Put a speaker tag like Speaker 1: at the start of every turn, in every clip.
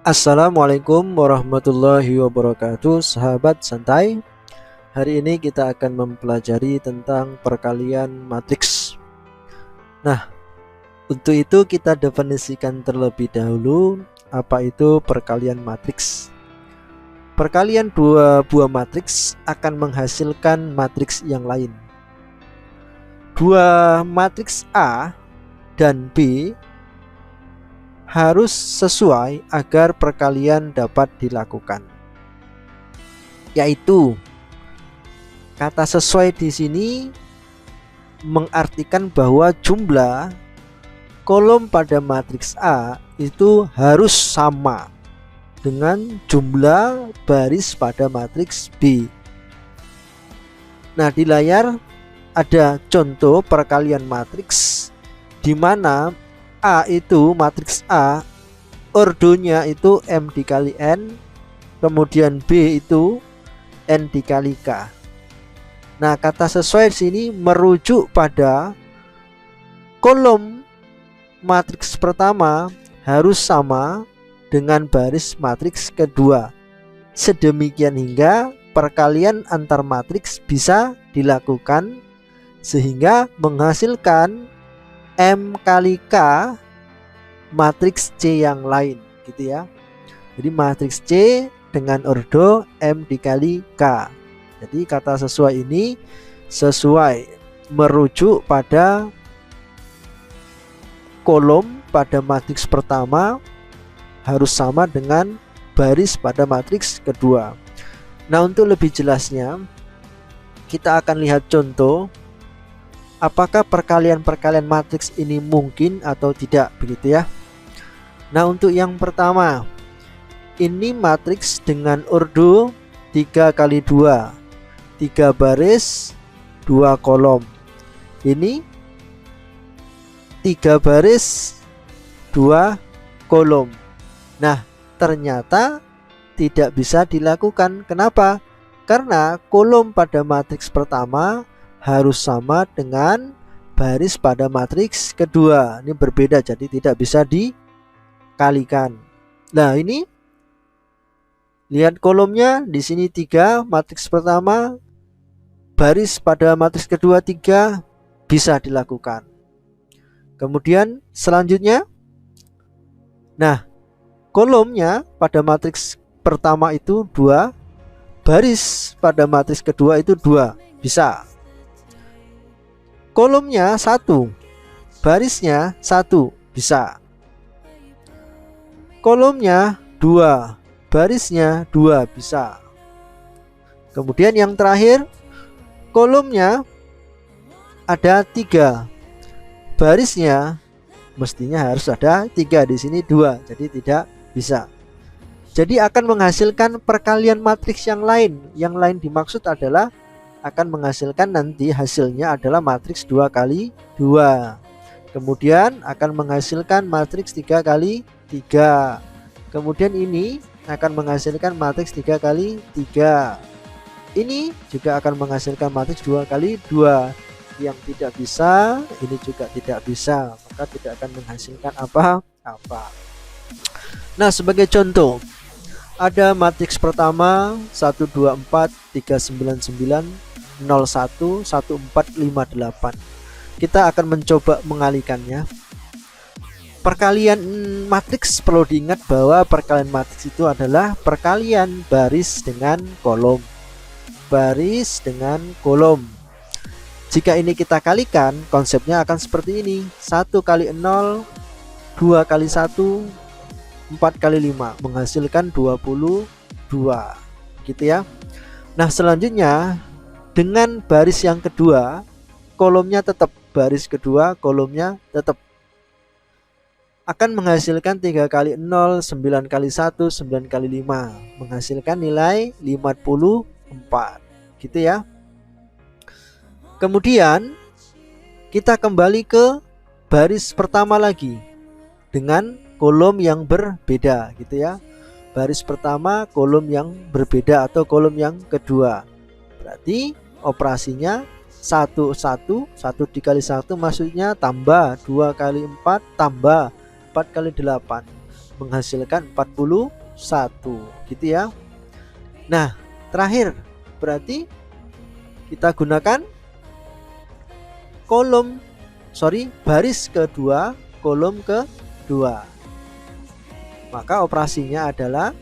Speaker 1: Assalamualaikum warahmatullahi wabarakatuh, sahabat santai. Hari ini kita akan mempelajari tentang perkalian matriks. Nah, untuk itu kita definisikan terlebih dahulu apa itu perkalian matriks. Perkalian dua buah matriks akan menghasilkan matriks yang lain. Dua matriks A dan B harus sesuai agar perkalian dapat dilakukan. Yaitu kata sesuai di sini mengartikan bahwa jumlah kolom pada matriks A itu harus sama dengan jumlah baris pada matriks B. Nah, di layar ada contoh perkalian matriks di mana A itu matriks A ordonya itu M dikali N, kemudian B itu N dikali K. Nah, kata sesuai di sini merujuk pada kolom matriks pertama harus sama dengan baris matriks kedua. Sedemikian hingga perkalian antar matriks bisa dilakukan sehingga menghasilkan M kali K matriks C yang lain, gitu ya. Jadi matriks C dengan ordo M dikali K. Jadi kata sesuai ini sesuai merujuk pada kolom pada matriks pertama harus sama dengan baris pada matriks kedua. Nah, untuk lebih jelasnya kita akan lihat contoh apakah perkalian-perkalian matriks ini mungkin atau tidak, begitu ya. Nah, untuk yang pertama, ini matriks dengan ordo 3 kali 2, 3 baris 2 kolom. Ini 3 baris 2 kolom. Nah, ternyata tidak bisa dilakukan. Kenapa? Karena kolom pada matriks pertama harus sama dengan baris pada matriks kedua. Ini berbeda, jadi tidak bisa dikalikan. Nah, ini lihat kolomnya di sini 3 matriks pertama, baris pada matriks kedua 3, bisa dilakukan. Kemudian selanjutnya, nah, kolomnya pada matriks pertama itu 2, baris pada matriks kedua itu 2, bisa. Kolomnya 1, barisnya 1, bisa. Kolomnya 2, barisnya 2, bisa. Kemudian yang terakhir, kolomnya ada 3, barisnya mestinya harus ada 3, di sini 2, jadi tidak bisa. Jadi akan menghasilkan perkalian matriks yang lain. Yang lain dimaksud adalah akan menghasilkan nanti hasilnya adalah matriks 2 kali 2. Kemudian akan menghasilkan matriks 3 kali 3. Kemudian ini akan menghasilkan matriks 3 kali 3. Ini juga akan menghasilkan matriks 2 kali 2. Yang tidak bisa, ini juga tidak bisa, maka tidak akan menghasilkan apa-apa. Nah, sebagai contoh, ada matriks pertama 1 2 4 3 9 9 0 1 1 4 5 8. Kita akan mencoba mengalikannya. Perkalian matriks perlu diingat bahwa perkalian matriks itu adalah perkalian baris dengan kolom. Baris dengan kolom. Jika ini kita kalikan, konsepnya akan seperti ini. 1 kali 0, 2 kali 1, 4 kali 5 menghasilkan 22, gitu ya. Nah, selanjutnya dengan baris yang kedua, kolomnya tetap baris kedua, kolomnya tetap akan menghasilkan 3 kali 0, 9 kali 1, 9 kali 5 menghasilkan nilai 54, gitu ya. Kemudian kita kembali ke baris pertama lagi dengan kolom yang berbeda, gitu ya. Baris pertama kolom yang berbeda atau kolom yang kedua. Berarti operasinya 1 1 1 dikali 1 maksudnya tambah, 2 kali 4 tambah, 4 kali 8. menghasilkan 41 gitu ya. Nah terakhir berarti kita gunakan baris kedua, kolom kedua. Maka operasinya adalah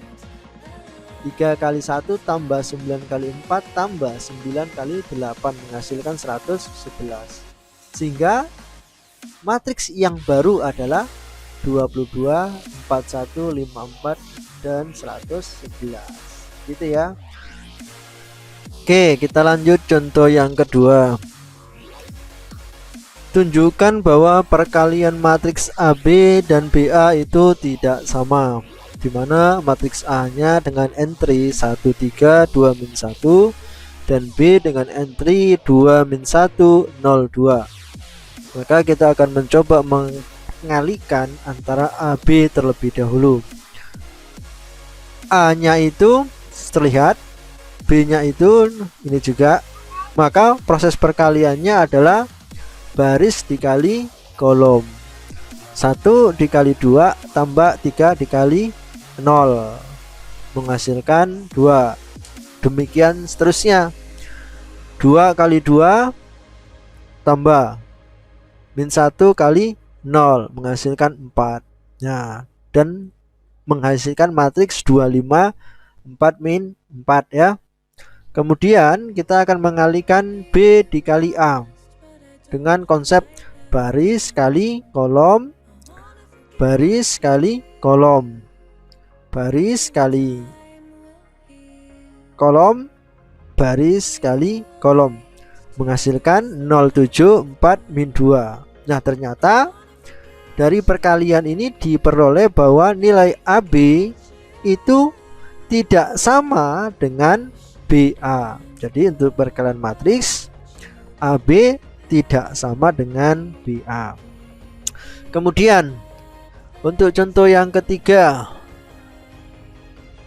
Speaker 1: 3 kali 1 tambah 9 kali 4 tambah 9 kali 8 menghasilkan 111. Sehingga matriks yang baru adalah 22, 41, 54 dan 111. Gitu ya. Oke, kita lanjut contoh yang kedua. Tunjukkan bahwa perkalian matriks AB dan BA itu tidak sama, di mana matriks A-nya dengan entry 1, 3, 2, min 1 dan B dengan entry 2, min 1, 0, 2. Maka kita akan mencoba mengalihkan antara AB terlebih dahulu. A-nya itu terlihat, B-nya itu ini juga. Maka proses perkaliannya adalah baris dikali kolom. 1 dikali 2 tambah 3 dikali 0 menghasilkan 2. Demikian seterusnya. 2 kali 2 tambah min 1 kali 0 menghasilkan 4. Nah, dan menghasilkan matriks 25, 4, min 4 ya. Kemudian kita akan mengalihkan B dikali A dengan konsep baris kali kolom, baris kali kolom, baris kali kolom, baris kali kolom menghasilkan 0,7, 4, min 2. Nah ternyata dari perkalian ini diperoleh bahwa nilai AB itu tidak sama dengan BA. Jadi untuk perkalian matriks AB tidak sama dengan BA. Kemudian untuk contoh yang ketiga,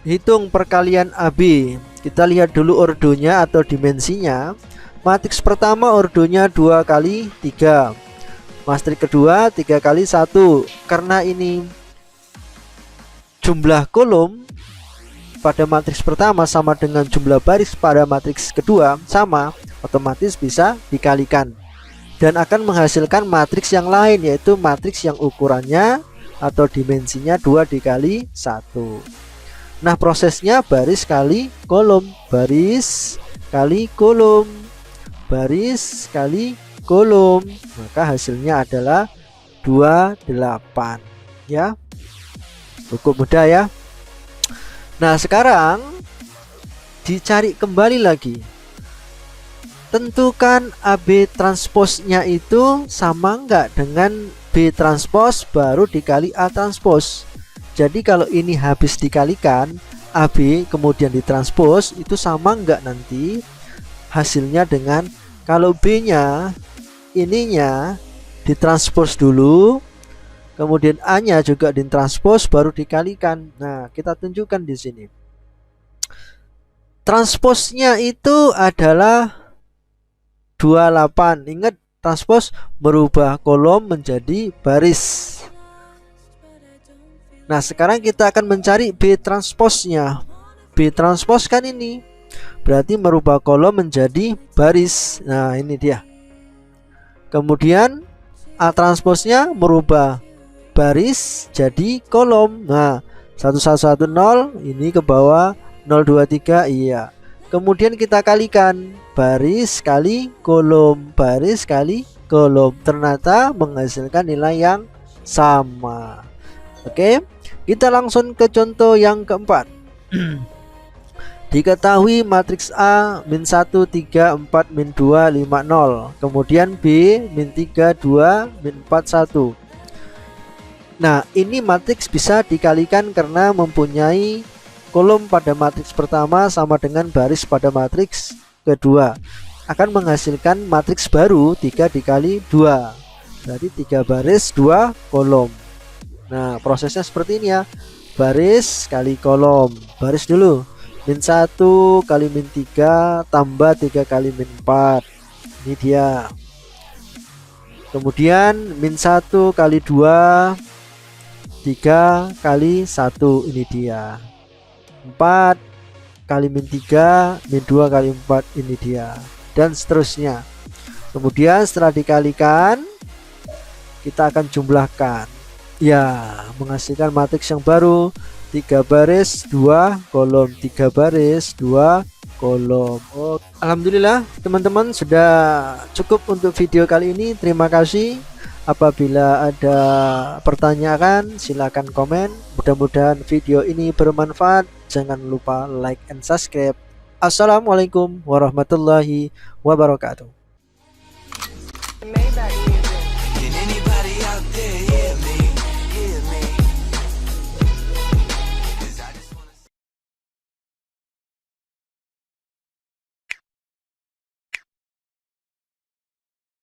Speaker 1: hitung perkalian AB. Kita lihat dulu ordonya atau dimensinya. Matriks pertama ordonya 2 kali 3, matriks kedua 3 kali 1. Karena ini jumlah kolom pada matriks pertama sama dengan jumlah baris pada matriks kedua sama, otomatis bisa dikalikan dan akan menghasilkan matriks yang lain, yaitu matriks yang ukurannya atau dimensinya 2 dikali 1. Nah prosesnya baris kali kolom, baris kali kolom, baris kali kolom, maka hasilnya adalah 28 ya. Cukup mudah ya. Nah sekarang dicari kembali lagi, tentukan AB transposnya itu sama enggak dengan B transpos baru dikali A transpos. Jadi kalau ini habis dikalikan AB kemudian ditranspos, itu sama enggak nanti hasilnya dengan kalau B nya ininya ditranspos dulu, kemudian A nya juga ditranspos baru dikalikan. Nah kita tunjukkan di sini. Transposnya itu adalah 28. Ingat, transpos merubah kolom menjadi baris. Nah sekarang kita akan mencari B transposnya. B transpos kan ini berarti merubah kolom menjadi baris. Nah ini dia. Kemudian A transposnya merubah baris jadi kolom. Nah 1110 ini ke bawah, 023 iya. Kemudian kita kalikan baris kali kolom, baris kali kolom, ternyata menghasilkan nilai yang sama. Oke, kita langsung ke contoh yang keempat. Diketahui matriks A min 1, 3, 4, min 2, 5, 0. Kemudian B min 3, 2, min 4, 1. Nah ini matriks bisa dikalikan karena mempunyai kolom pada matriks pertama sama dengan baris pada matriks kedua. Akan menghasilkan matriks baru 3 dikali 2. Berarti 3 baris 2 kolom. Nah prosesnya seperti ini ya. Baris kali kolom. Baris dulu, min 1 kali min 3 tambah 3 kali min 4. Ini dia. Kemudian min 1 kali 2 3 kali 1, ini dia. 4 kali min 3 min 2 kali 4, ini dia, dan seterusnya. Kemudian setelah dikalikan kita akan jumlahkan, ya, menghasilkan matriks yang baru, 3 baris 2 kolom, 3 baris 2 kolom. Oh, alhamdulillah teman-teman, sudah cukup untuk video kali ini. Terima kasih. Apabila ada pertanyaan silakan komen. Mudah-mudahan video ini bermanfaat. Jangan lupa like and subscribe. Assalamualaikum warahmatullahi wabarakatuh.